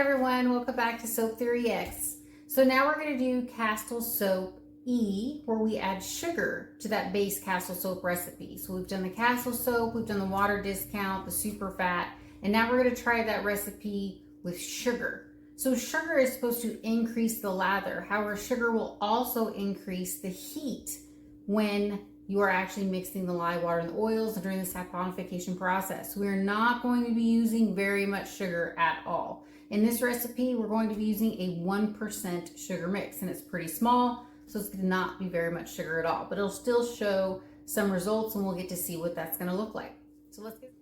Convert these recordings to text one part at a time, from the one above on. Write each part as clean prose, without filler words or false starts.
everyone, welcome back to Soap Theory X. So now we're going to do Castile Soap E, where we add sugar to that base Castile Soap recipe. So we've done the Castile Soap, we've done the water discount, the super fat, and now we're going to try that recipe with sugar. So sugar is supposed to increase the lather. However, sugar will also increase the heat when you are actually mixing the lye water and the oils during the saponification process. We are not going to be using very much sugar at all. In this recipe, we're going to be using a 1% sugar mix, and it's pretty small, so it's going to not be very much sugar at all, but it'll still show some results, and we'll get to see what that's going to look like. So let's get.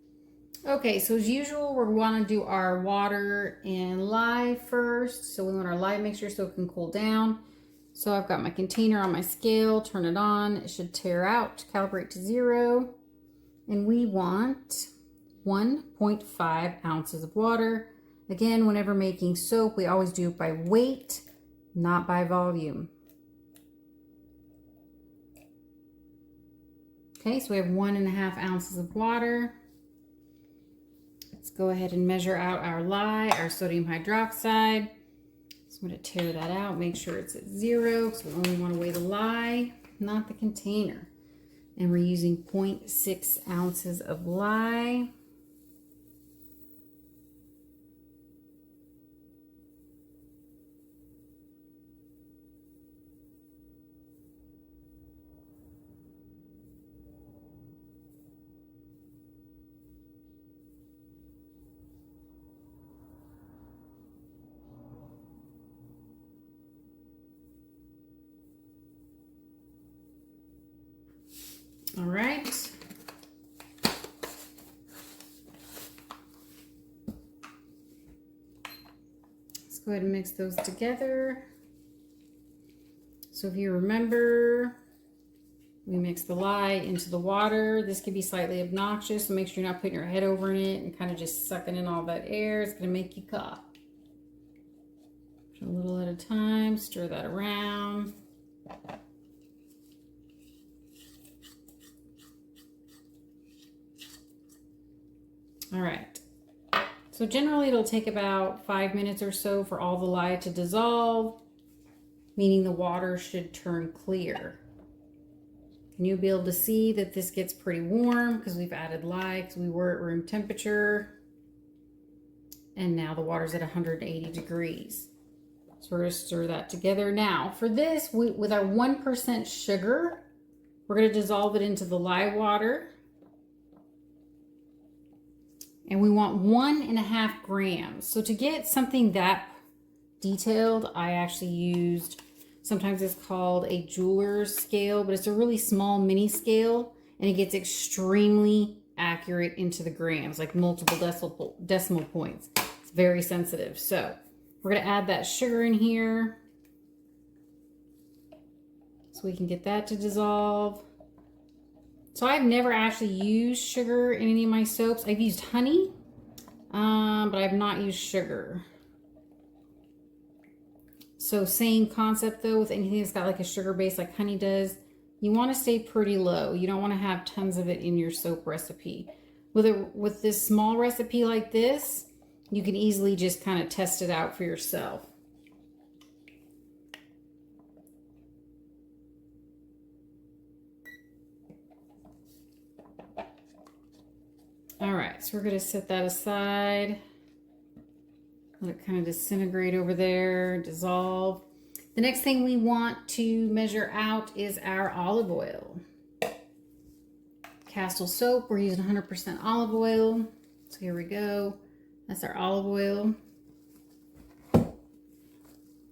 Okay, so as usual, we want to do our water and lye first. So we want our lye mixture so it can cool down. So I've got my container on my scale, turn it on, it should tear out, calibrate to 0. And we want 1.5 ounces of water. Again, whenever making soap, we always do it by weight, not by volume. Okay, so we have 1.5 ounces of water. Let's go ahead and measure out our lye, our sodium hydroxide. So I'm going to tear that out, make sure it's at 0, because we only want to weigh the lye, not the container. And we're using 0.6 ounces of lye. All right. Let's go ahead and mix those together. So if you remember, we mix the lye into the water. This can be slightly obnoxious, so make sure you're not putting your head over in it and kind of just sucking in all that air. It's going to make you cough. A little at a time, stir that around. All right, so generally it'll take about 5 minutes or so for all the lye to dissolve, meaning the water should turn clear. And you'll be able to see that this gets pretty warm because we've added lye because we were at room temperature. And now the water's at 180 degrees. So we're going to stir that together. Now for this, with our 1% sugar, we're going to dissolve it into the lye water. And we want 1.5 grams. So to get something that detailed, I actually used, sometimes it's called a jeweler's scale, but it's a really small mini scale, and it gets extremely accurate into the grams, like multiple decimal points. It's very sensitive. So we're gonna add that sugar in here so we can get that to dissolve. So I've never actually used sugar in any of my soaps. I've used honey, but I've not used sugar. So same concept though with anything that's got like a sugar base like honey does. You want to stay pretty low. You don't want to have tons of it in your soap recipe. With this small recipe like this, you can easily just kind of test it out for yourself. All right, so we're going to set that aside. Let it kind of disintegrate over there, dissolve. The next thing we want to measure out is our olive oil. Castile soap, we're using 100% olive oil. So here we go. That's our olive oil.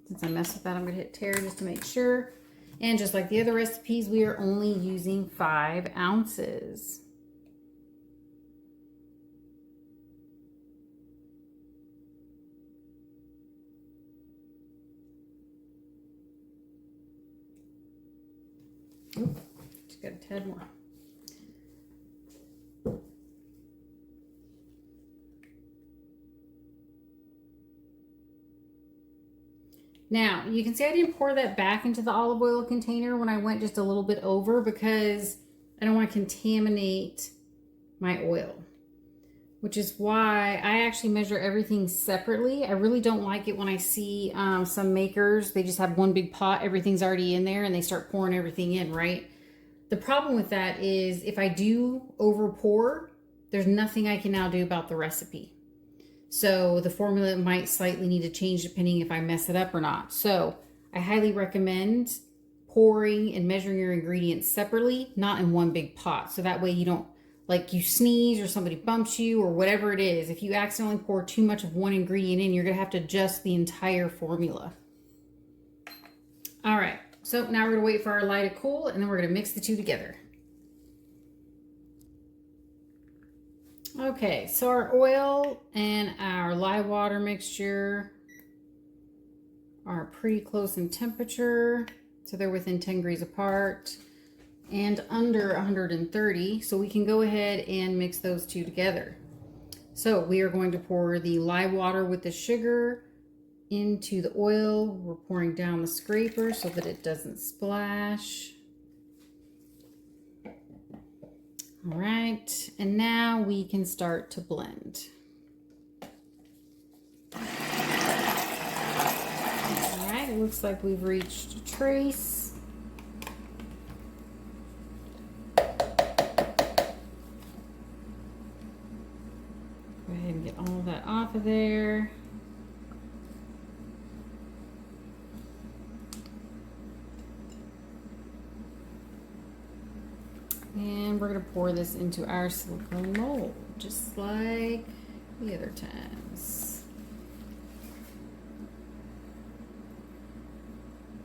Since I messed with that, I'm going to hit tear just to make sure. And just like the other recipes, we are only using 5 ounces. Oop, just got a tad more. Now, you can see I didn't pour that back into the olive oil container when I went just a little bit over because I don't want to contaminate my oil. which is why I actually measure everything separately. I really don't like it when I see some makers, they just have one big pot, everything's already in there, and they start pouring everything in, right? The problem with that is if I do over pour, there's nothing I can now do about the recipe. So the formula might slightly need to change depending if I mess it up or not. So I highly recommend pouring and measuring your ingredients separately, not in one big pot. So that way you don't, like you sneeze or somebody bumps you or whatever it is. If you accidentally pour too much of one ingredient in, you're gonna have to adjust the entire formula. All right, so now we're gonna wait for our lye to cool, and then we're gonna mix the two together. Okay, so our oil and our lye water mixture are pretty close in temperature. So they're within 10 degrees apart and under 130. So we can go ahead and mix those two together. So we are going to pour the lye water with the sugar into the oil. We're pouring down the scraper so that it doesn't splash. All right, and now we can start to blend. All right, it looks like we've reached a trace. Go ahead and get all that off of there. And we're going to pour this into our silicone mold, just like the other times.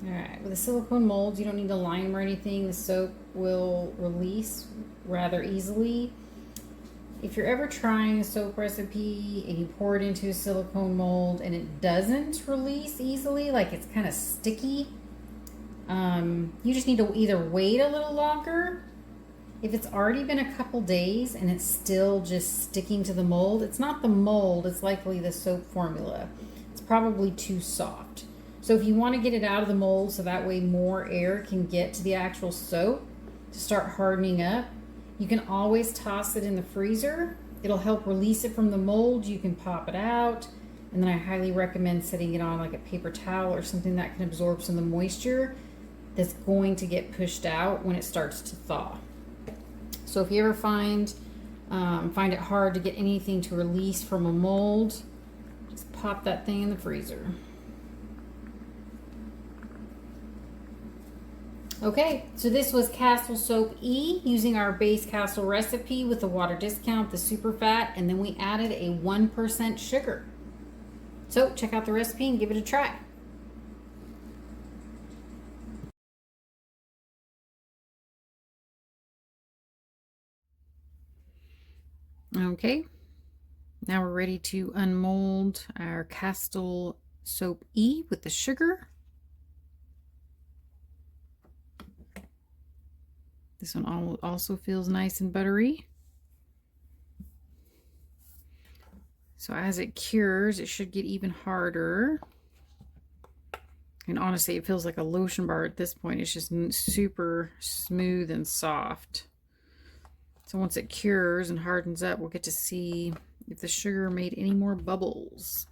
All right, with the silicone molds, you don't need to line them or anything. The soap will release rather easily. If you're ever trying a soap recipe and you pour it into a silicone mold and it doesn't release easily, like it's kind of sticky, you just need to either wait a little longer. If it's already been a couple days and it's still just sticking to the mold, it's not the mold, it's likely the soap formula. It's probably too soft. So if you want to get it out of the mold so that way more air can get to the actual soap to start hardening up, you can always toss it in the freezer. It'll help release it from the mold. You can pop it out. And then I highly recommend setting it on like a paper towel or something that can absorb some of the moisture that's going to get pushed out when it starts to thaw. So if you ever find it hard to get anything to release from a mold, just pop that thing in the freezer. Okay, so this was Castile Soap E using our base Castile recipe with the water discount, the super fat, and then we added a 1% sugar. So check out the recipe and give it a try. Okay, now we're ready to unmold our Castile Soap E with the sugar. This one also feels nice and buttery. So as it cures, it should get even harder. And honestly, it feels like a lotion bar at this point. It's just super smooth and soft. So once it cures and hardens up, we'll get to see if the sugar made any more bubbles.